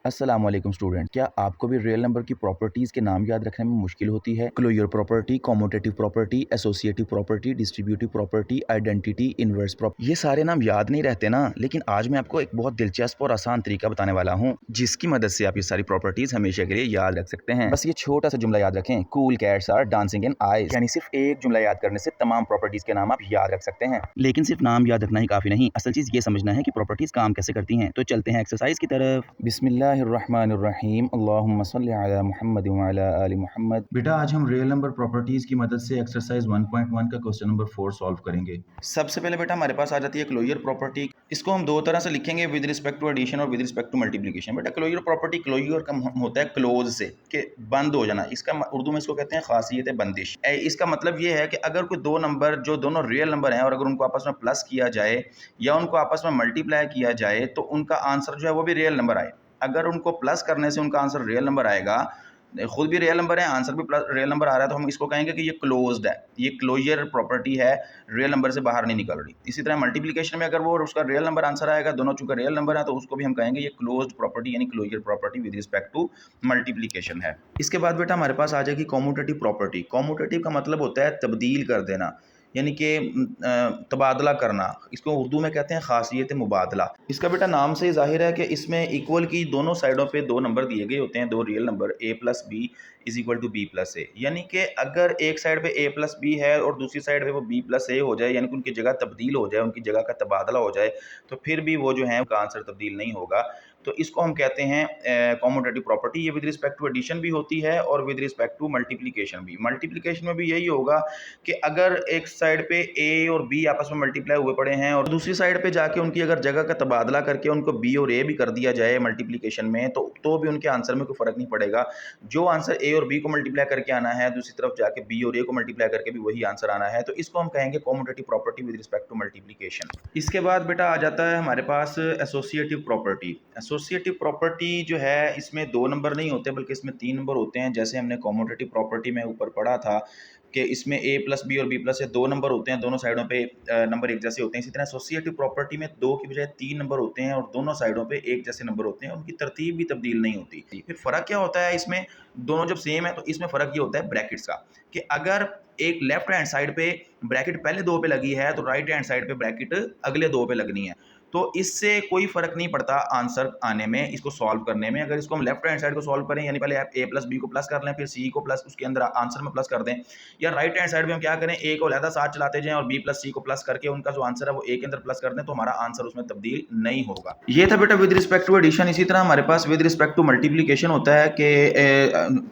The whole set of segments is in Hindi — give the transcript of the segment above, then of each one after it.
अस्सलामुअलैकुम स्टूडेंट, क्या आपको भी रियल नंबर की प्रॉपर्टीज़ के नाम याद रखने में मुश्किल होती है? Closure property, commutative property, associative property, distributive property, identity, inverse property, ये सारे नाम याद नहीं रहते ना। लेकिन आज मैं आपको एक बहुत दिलचस्प और आसान तरीका बताने वाला हूँ, जिसकी मदद से आप ये सारी प्रॉपर्टीज़ हमेशा के लिए याद रख सकते हैं। बस ये छोटा सा जुमला याद रखें, cool cats are dancing in eyes. यानी सिर्फ एक जुमला याद करने से तमाम प्रॉपर्टीज़ के नाम आप याद रख सकते हैं। लेकिन सिर्फ नाम याद रखना ही काफ़ी नहीं, असल चीज़ ये समझना है कि प्रॉपर्टीज़ काम कैसे करती हैं। तो चलते हैं एक्सरसाइज की तरफ। बिस्मिल्लाहिर्रहमानिर्रहीम, अल्लाहुम्मा सल्लि अला मुहम्मद व अला आलि मुहम्मद। बेटा, आज हम रियल नंबर प्रॉपर्टीज़ की मदद से एक्सरसाइज 1.1 का क्वेश्चन नंबर 4 सॉल्व करेंगे। सबसे पहले बेटा हमारे पास आ जाती है क्लोजर प्रॉपर्टी। इसको हम दो तरह से लिखेंगे, विद रिस्पेक्ट टू एडिशन और विद रिस्पेक्ट टू मल्टीप्लिकेशन। बेटा क्लोजर प्रॉपर्टी, क्लोजर का होता है क्लोज से, कि बंद हो जाना। इसका उर्दू में इसको कहते हैं खासियत बंदिश। इसका मतलब ये है कि अगर कोई दो नंबर जो दोनों रियल नंबर हैं और अगर उनको आपस में प्लस किया जाए या उनको आपस में मल्टीप्लाई किया जाए तो उनका आंसर जो है वो भी रियल नंबर आए। अगर उनको प्लस करने से उनका आंसर रियल नंबर आएगा, खुद भी रियल नंबर है, आंसर भी प्लस रियल नंबर आ रहा है, तो हम इसको कहेंगे कि ये क्लोज्ड है, ये क्लोजर प्रॉपर्टी है, रियल नंबर से बाहर नहीं निकल रही। इसी तरह मल्टीप्लिकेशन में अगर वो उसका रियल नंबर आंसर आएगा, दोनों चूंकि रियल नंबर है, तो उसको भी हम कहेंगे ये क्लोज्ड प्रॉपर्टी यानी closure property with respect to multiplication है। इसके बाद बेटा हमारे पास आ जाएगी कॉम्यूटेटिव प्रॉपर्टी। कॉम्यूटेटिव का मतलब होता है तब्दील कर देना, यानी कि तबादला करना। इसको उर्दू में कहते हैं खासियत मुबादला। इसका बेटा नाम से ही जाहिर है कि इसमें इक्वल की दोनों साइडों पे दो नंबर दिए गए होते हैं, दो real number, a plus B is equal to B plus A. यानी कि अगर एक साइड पे a प्लस बी है और दूसरी साइड पे वो b प्लस ए हो जाए, यानी कि उनकी जगह तब्दील हो जाए, उनकी जगह का तबादला हो जाए, तो फिर भी वो जो है उनका आंसर तब्दील नहीं होगा। तो इसको हम कहते हैं कॉम्यूटेटिव प्रॉपर्टी। ये विद रिस्पेक्ट टू एडिशन भी होती है और विद रिस्पेक्ट टू मल्टीप्लिकेशन भी। मल्टीप्लिकेशन में भी यही होगा कि अगर एक साइड पे ए और बी आपस में मल्टीप्लाई हुए पड़े हैं और दूसरी साइड पे जाके उनकी अगर जगह का तबादला करके उनको बी और ए भी कर दिया जाए मल्टीप्लिकेशन में, तो भी उनके आंसर में कोई फर्क नहीं पड़ेगा। जो आंसर ए और बी को मल्टीप्लाई करके आना है, दूसरी तरफ जाके बी और ए को मल्टीप्लाई करके भी वही आंसर आना है। तो इसको हम कहेंगे commutative property with respect to multiplication. इसके बाद बेटा आ जाता है हमारे पास एसोसिएटिव प्रॉपर्टी। एसोसिएटिव प्रॉपर्टी जो है, इसमें दो नंबर नहीं होते बल्कि इसमें तीन नंबर होते हैं। जैसे हमने कॉम्यूटेटिव प्रॉपर्टी में ऊपर पढ़ा था कि इसमें a प्लस बी और b प्लस से दो नंबर होते हैं, दोनों साइडों पे नंबर एक जैसे होते हैं। इसी तरह एसोसिएटिव प्रॉपर्टी में दो की बजाय तीन नंबर होते हैं और दोनों साइडों पे एक जैसे नंबर होते हैं, उनकी तरतीब भी तब्दील नहीं होती। फिर फ़र्क क्या होता है इसमें, दोनों जब सेम है तो इसमें फ़र्क ये होता है ब्रैकेट्स का, कि अगर एक लेफ्ट हैंड साइड पे ब्रैकेट पहले दो पे लगी है तो राइट हैंड साइड पे ब्रैकेट अगले दो पे लगनी है। तो इससे कोई फ़र्क नहीं पड़ता आंसर आने में, इसको सॉल्व करने में। अगर इसको हम लेफ्ट हैंड साइड को सॉल्व करें, यानी पहले आप ए प्लस बी को प्लस कर लें, फिर सी को प्लस उसके अंदर आंसर में प्लस कर दें, या राइट हैंड साइड में हम क्या करें, ए को अलहदा साथ चलाते जाएं और बी प्लस सी को प्लस करके उनका जो आंसर है वो ए के अंदर प्लस कर दें, तो हमारा आंसर उसमें तब्दील नहीं होगा। ये था बेटा विद रिस्पेक्ट टू एडिशन। इसी तरह हमारे पास विद रिस्पेक्ट टू मल्टीप्लिकेशन होता है कि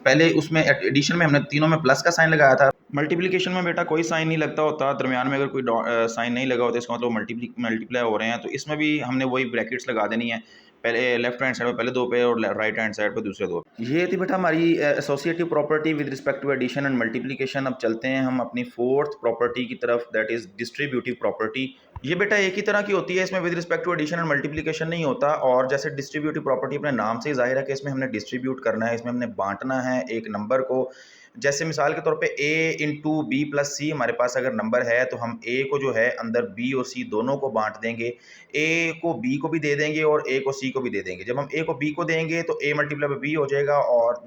पहले उसमें एडिशन में हमने तीनों में प्लस का साइन लगाया था। मल्टीप्लिकेशन में बेटा कोई साइन नहीं लगता होता, दरमियान में अगर कोई साइन नहीं लगा होता इसका मतलब मल्टीप्लाई हो रहे हैं। तो इसमें भी हमने वही ब्रैकेट्स लगा देनी है, पहले लेफ्ट हैंड साइड पे पहले दो पे और राइट हैंड साइड पे दूसरे दो। ये थी बेटा हमारी associative property with respect to addition and multiplication. अब चलते हैं हम अपनी फोर्थ प्रॉपर्टी की तरफ, दैट इज डिस्ट्रीब्यूटिव प्रॉपर्टी। ये बेटा एक ही तरह की होती है, इसमें with respect to addition and multiplication नहीं होता। और जैसे डिस्ट्रीब्यूटिव प्रॉपर्टी अपने नाम से ही जाहिर है कि इसमें हमने डिस्ट्रीब्यूट करना है, इसमें हमने बांटना है एक नंबर को। जैसे मिसाल के तौर पे a इंटू बी प्लस सी हमारे पास अगर नंबर है, तो हम a को जो है अंदर b और c दोनों को बांट देंगे, a को b को भी दे देंगे और a को c को भी दे देंगे। जब हम a को b को देंगे तो a मल्टीप्लाई बाय b हो जाएगा और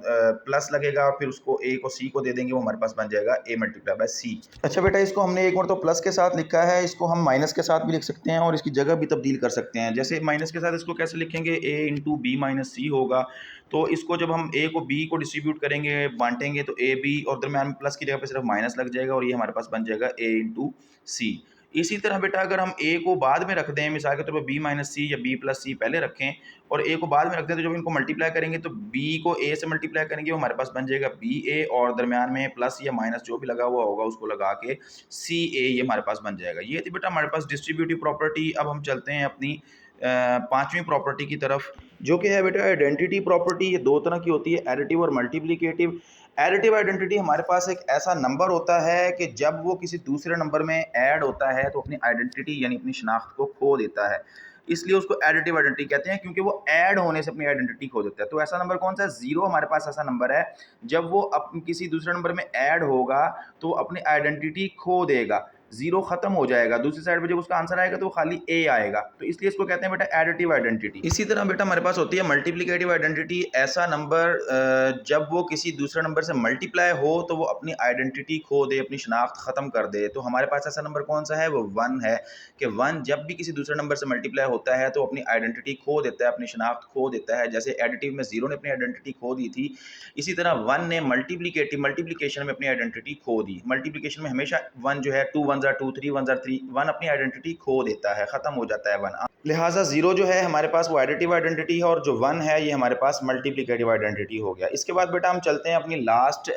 प्लस लगेगा, फिर उसको a को c को दे देंगे, वो हमारे पास बन जाएगा a मल्टीप्लाई बाय c। अच्छा बेटा, इसको हमने एक बार तो प्लस के साथ लिखा है, इसको हम माइनस के साथ भी लिख सकते हैं और इसकी जगह भी तब्दील कर सकते हैं। जैसे माइनस के साथ इसको कैसे लिखेंगे, a इंटू बी माइनस सी होगा। तो इसको जब हम a को b को डिस्ट्रीब्यूट करेंगे, बांटेंगे, तो a b और दरमियान में प्लस की जगह पे सिर्फ माइनस लग जाएगा और ये हमारे पास बन जाएगा a इंटू सी। इसी तरह बेटा अगर हम a को बाद में रख दें, मिसाल के तौर पर b माइनस सी या b प्लस सी पहले रखें और a को बाद में रख दें, तो जब इनको मल्टीप्लाई करेंगे तो b को a से मल्टीप्लाई करेंगे, वो हमारे पास बन जाएगा ba और दरमियान में प्लस या माइनस जो भी लगा हुआ होगा उसको लगा के ca, ये हमारे पास बन जाएगा। ये थी बेटा हमारे पास डिस्ट्रीब्यूटिव प्रॉपर्टी। अब हम चलते हैं अपनी पांचवी प्रॉपर्टी की तरफ, जो कि है बेटा आइडेंटिटी प्रॉपर्टी। ये दो तरह की होती है, एडिटिव और मल्टीप्लिकेटिव। एडिटिव आइडेंटिटी हमारे पास एक ऐसा नंबर होता है कि जब वो किसी दूसरे नंबर में ऐड होता है तो अपनी आइडेंटिटी यानी अपनी शनाख्त को खो देता है, इसलिए उसको एडिटिव आइडेंटिटी कहते हैं, क्योंकि वो ऐड होने से अपनी आइडेंटिटी खो देता है। तो ऐसा नंबर कौन सा है, जीरो हमारे पास ऐसा नंबर है, जब वो किसी दूसरे नंबर में ऐड होगा तो अपनी आइडेंटिटी खो देगा। जीरो खत्म हो जाएगा, दूसरी साइड पे जब उसका आंसर आएगा तो वो खाली ए आएगा, तो इसलिए इसको कहते हैं बेटा एडिटिव आइडेंटिटी। इसी तरह बेटा हमारे पास होती है मल्टीप्लिकेटिव आइडेंटिटी। ऐसा नंबर जब वो किसी दूसरे नंबर से मल्टीप्लाई हो तो वो अपनी आइडेंटिटी खो दे, अपनी शनाख्त खत्म कर दे। तो हमारे पास ऐसा नंबर कौन सा है, वो 1 है कि 1 जब भी किसी दूसरे नंबर से मल्टीप्लाई होता है तो अपनी आइडेंटिटी खो देता है, अपनी शनाख्त खो देता है। जैसे एडिटिव में 0 ने अपनी आइडेंटिटी खो दी थी, इसी तरह 1 ने मल्टीप्लिकेशन में अपनी आइडेंटिटी खो दी। मल्टीप्लिकेशन में हमेशा 1 जो है 2 1 2 3 1 3 1 अपनी आइडेंटिटी खो देता है, खत्म हो जाता है 1। लिहाजा 0 जो है हमारे पास वो एडिटिव आइडेंटिटी है और जो 1 है ये हमारे पास मल्टीप्लिकेटिव आइडेंटिटी हो गया। इसके बाद बेटा हम चलते हैं अपनी लास्ट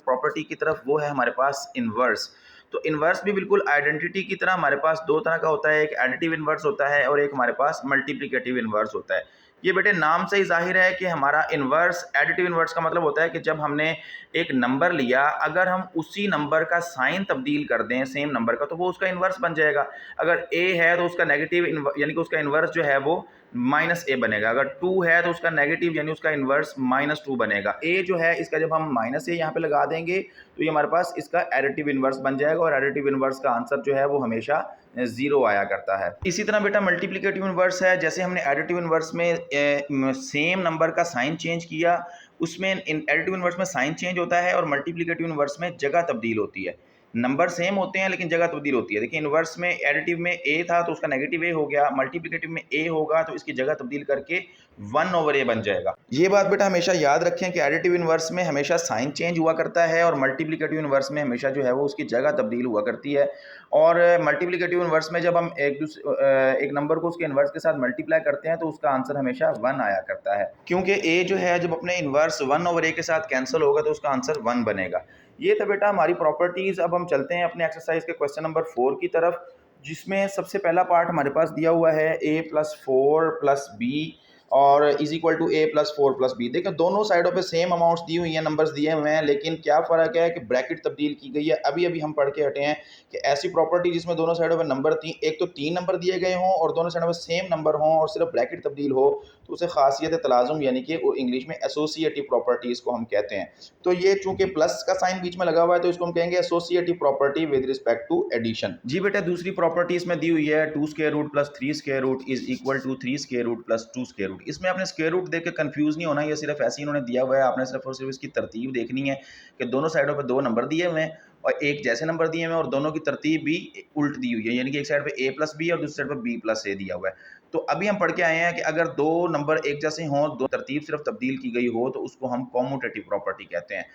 प्रॉपर्टी की तरफ, वो है हमारे पास इन्वर्स। तो इन्वर्स भी बिल्कुल आइडेंटिटी की तरह हमारे पास दो तरह का होता है, एक एडिटिव इन्वर्स होता है और एक हमारे पास मल्टीप्लिकेटिव इन्वर्स होता है। ये बेटे नाम से ही जाहिर है कि हमारा इन्वर्स, एडिटिव इन्वर्स का मतलब होता है कि जब हमने एक नंबर लिया, अगर हम उसी नंबर का साइन तब्दील कर दें सेम नंबर का, तो वो उसका इन्वर्स बन जाएगा। अगर ए है तो उसका नेगेटिव यानी कि उसका इन्वर्स जो है वो माइनस ए बनेगा। अगर 2 है तो उसका नेगेटिव यानी उसका इन्वर्स -2 बनेगा। ए जो है इसका जब हम माइनस ए यहाँ पे लगा देंगे तो ये हमारे पास इसका एडिटिव इन्वर्स बन जाएगा और एडिटिव इन्वर्स का आंसर जो है वो हमेशा 0 आया करता है। इसी तरह बेटा मल्टीप्लिकेटिव इन्वर्स है, जैसे हमने एडिटिव इन्वर्स में सेम नंबर का साइन चेंज किया, उसमें एडिटिव इन्वर्स में साइन चेंज होता है और मल्टीप्लिकेटिव इन्वर्स में जगह तब्दील होती है। नंबर सेम होते हैं लेकिन जगह तब्दील होती है। देखिए इन्वर्स में एडिटिव में ए था तो उसका नेगेटिव ए हो गया, मल्टीप्लिकेटिव में ए होगा तो इसकी जगह तब्दील करके 1/a बन जाएगा। ये बात बेटा हमेशा याद रखें कि एडिटिव इन्वर्स में हमेशा साइन चेंज हुआ करता है और मल्टीप्लिकेटिव इन्वर्स में हमेशा जो है वो उसकी जगह तब्दील हुआ करती है। और मल्टीप्लिकेटिव इन्वर्स में जब हम एक नंबर को उसके इन्वर्स के साथ मल्टीप्लाई करते हैं तो उसका आंसर हमेशा 1 आया करता है, क्योंकि ए जो है जब अपने इन्वर्स 1/a के साथ कैंसिल होगा तो उसका आंसर 1 बनेगा। ये था बेटा हमारी प्रॉपर्टीज़। अब हम चलते हैं अपने एक्सरसाइज के क्वेश्चन नंबर 4 की तरफ, जिसमें सबसे पहला पार्ट हमारे पास दिया हुआ है a+4+b और इज इक्वल टू a+4+b। देखिए दोनों साइडों पे सेम अमाउंट्स दी हुई हैं, नंबर्स दिए हुए हैं, लेकिन क्या फ़र्क है कि ब्रैकेट तब्दील की गई है। अभी अभी हम पढ़ के हटे हैं कि ऐसी प्रॉपर्टी जिसमें दोनों साइडों पे नंबर एक तो 3 नंबर दिए गए हों और दोनों साइडों में सेम नंबर हों और सिर्फ ब्रैकेट तब्दील हो, तो उसे खासियत तलाज़ुम यानी कि इंग्लिश में एसोसिएटिव प्रॉपर्टीज़ को हम कहते हैं। तो ये चूंकि प्लस का साइन बीच में लगा हुआ है तो इसको हम कहेंगे associative property with respect to addition. जी बेटा दूसरी प्रॉपर्टी इसमें दी हुई है 2 square root plus 3 square root is equal to 3 square root plus 2 square root. इसमें आपने स्क्वायर रूट देख के कंफ्यूज नहीं होना, ये सिर्फ ऐसे ही इन्होंने दिया हुआ है, आपने सिर्फ और सिर्फ इसकी तरतीब देखनी है कि दोनों साइडों पर 2 नंबर दिए हुए हैं और एक जैसे नंबर दिए हुए हैं और दोनों की तरतीब भी उल्ट दी हुई है, यानी कि एक साइड पे a+b और दूसरी साइड पे b+a दिया हुआ है। तो अभी हम पढ़ के आए हैं कि अगर दो नंबर एक जैसे हों, दो तरतीब सिर्फ तब्दील की गई हो, तो उसको हम कॉम्यूटेटिव प्रॉपर्टी कहते हैं।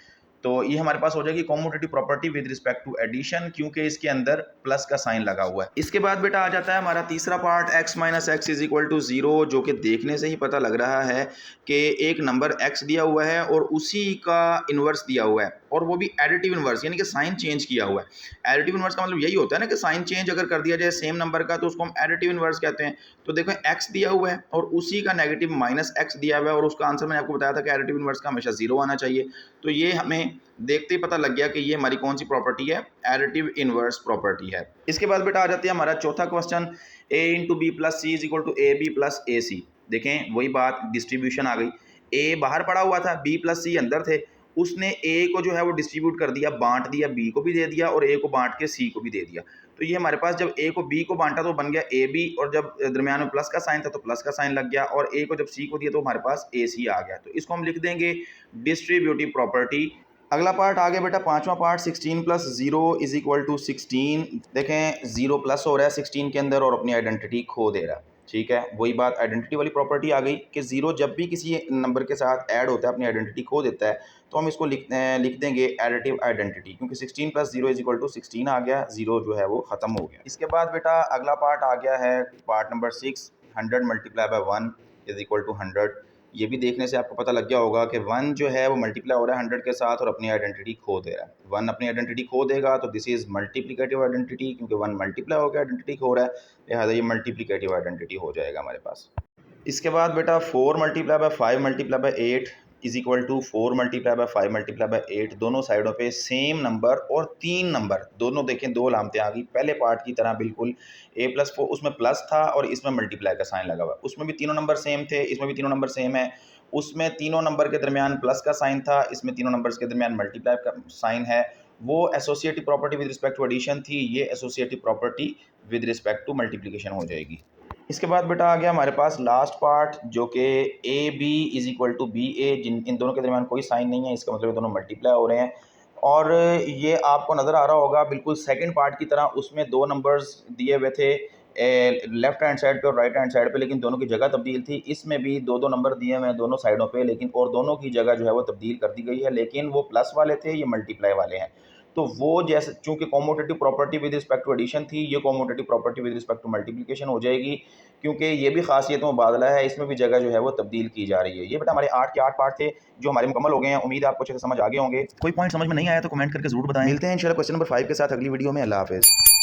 तो ये हमारे पास हो जाएगी commutative property with respect to addition, क्योंकि इसके अंदर प्लस का साइन लगा हुआ है। इसके बाद बेटा आ जाता है हमारा तीसरा part x minus x is equal to 0, जो कि देखने से ही पता लग रहा है कि एक नंबर x दिया हुआ है और उसी का इन्वर्स दिया हुआ है और वो भी एडिटिव इन्वर्स, यानी कि साइन चेंज किया हुआ है। एडिटिव इन्वर्स का मतलब यही होता है ना कि साइन चेंज अगर कर दिया जाए सेम नंबर का तो उसको हम एडिटिव इन्वर्स कहते हैं। तो देखो x दिया हुआ है और उसी का नेगेटिव -x दिया हुआ है और उसका आंसर मैंने आपको बताया था कि एडिटिव इन्वर्स का हमेशा 0 आना चाहिए। तो ये हमें देखते ही पता लग गया कि ये हमारी कौन सी प्रॉपर्टी है, एडिटिव इन्वर्स प्रॉपर्टी है। इसके बाद बेटा आ जाती है हमारा चौथा question, a into B plus C is equal to A B plus A C. देखें वही बात, डिस्ट्रीब्यूशन आ गई, a बाहर पड़ा हुआ था, b प्लस सी अंदर थे, उसने a को जो है वो डिस्ट्रीब्यूट कर दिया, बांट दिया, b को भी दे दिया और a को बांट के c को भी दे दिया। तो ये हमारे पास जब a को b को बांटा तो बन गया ab और जब दरमियान में प्लस का साइन था तो प्लस का साइन लग गया और a को जब c को दिया तो हमारे पास ac आ गया। तो इसको हम लिख देंगे डिस्ट्रीब्यूटिव प्रॉपर्टी। अगला पार्ट आ गया बेटा पांचवा part, 16 plus 0 is equal to 16। देखें 0 प्लस हो रहा है 16 के अंदर और अपनी आइडेंटिटी खो दे रहा है। ठीक है, वही बात आइडेंटिटी वाली प्रॉपर्टी आ गई कि 0 जब भी किसी नंबर के साथ ऐड होता है अपनी आइडेंटिटी खो देता है, तो हम इसको लिख देंगे एडिटिव आइडेंटिटी, क्योंकि 16 प्लस 0 इज इक्वल टू 16 आ गया, 0 जो है वो ख़त्म हो गया। इसके बाद बेटा अगला पार्ट आ गया है part number 6, 100 multiply by 1 is equal to 100। ये भी देखने से आपको पता लग गया होगा कि 1 जो है वो मल्टीप्लाई हो रहा है 100 के साथ और अपनी आइडेंटिटी खो दे रहा है। 1 अपनी आइडेंटिटी खो देगा तो दिस इज़ मल्टीप्लिकेटिव आइडेंटिटी, क्योंकि 1 मल्टीप्लाई होकर आइडेंटिटी खो रहा है, लिहाजा ये मल्टीप्लिकेटिव आइडेंटिटी हो जाएगा हमारे पास। इसके बाद बेटा 4 multiply by 5 multiply by 8 is equal to 4 multiply by 5 multiply by 8। दोनों साइडों पे सेम नंबर और 3 नंबर, दोनों देखें 2 अलामतें आ गई, पहले पार्ट की तरह बिल्कुल। a+4 उसमें प्लस था और इसमें मल्टीप्लाई का साइन लगा हुआ, उसमें भी तीनों नंबर सेम थे, इसमें भी तीनों नंबर सेम है। उसमें तीनों नंबर के दरमियान प्लस का साइन था, इसमें तीनों नंबर्स के दरमियान मल्टीप्लाई का साइन है। वो associative property with respect to addition थी, ये associative property with respect to multiplication हो जाएगी। इसके बाद बेटा आ गया हमारे पास लास्ट पार्ट जो कि A B is equal to B A, जिन इन दोनों के दरमियान कोई साइन नहीं है, इसका मतलब ये दोनों मल्टीप्लाई हो रहे हैं। और ये आपको नज़र आ रहा होगा बिल्कुल सेकंड पार्ट की तरह, उसमें दो नंबर्स दिए हुए थे लेफ्ट हैंड साइड पे और राइट हैंड साइड पे, लेकिन दोनों की जगह तब्दील थी। इसमें भी दो दो नंबर दिए हुए हैं दोनों साइडों पे, लेकिन और दोनों की जगह जो है वो तब्दील कर दी गई है, लेकिन वो प्लस वाले थे, ये मल्टीप्लाई वाले हैं। तो वो जैसे चूंकि commutative property with respect to addition थी, ये commutative property with respect to multiplication हो जाएगी, क्योंकि ये भी खासियत मुबादला है, इसमें भी जगह जो है वो तब्दील की जा रही है। ये बेटा हमारे 8 के 8 पार्ट थे जो हमारे मुकम्मल हो गए हैं। उम्मीद है आपको अच्छे से समझ आ गए होंगे। कोई पॉइंट समझ में नहीं आया तो कमेंट करके जरूर बताएं। मिलते हैं इंशाल्लाह क्वेश्चन नंबर 5 के साथ अगली वीडियो में। अल्लाह हाफिज़।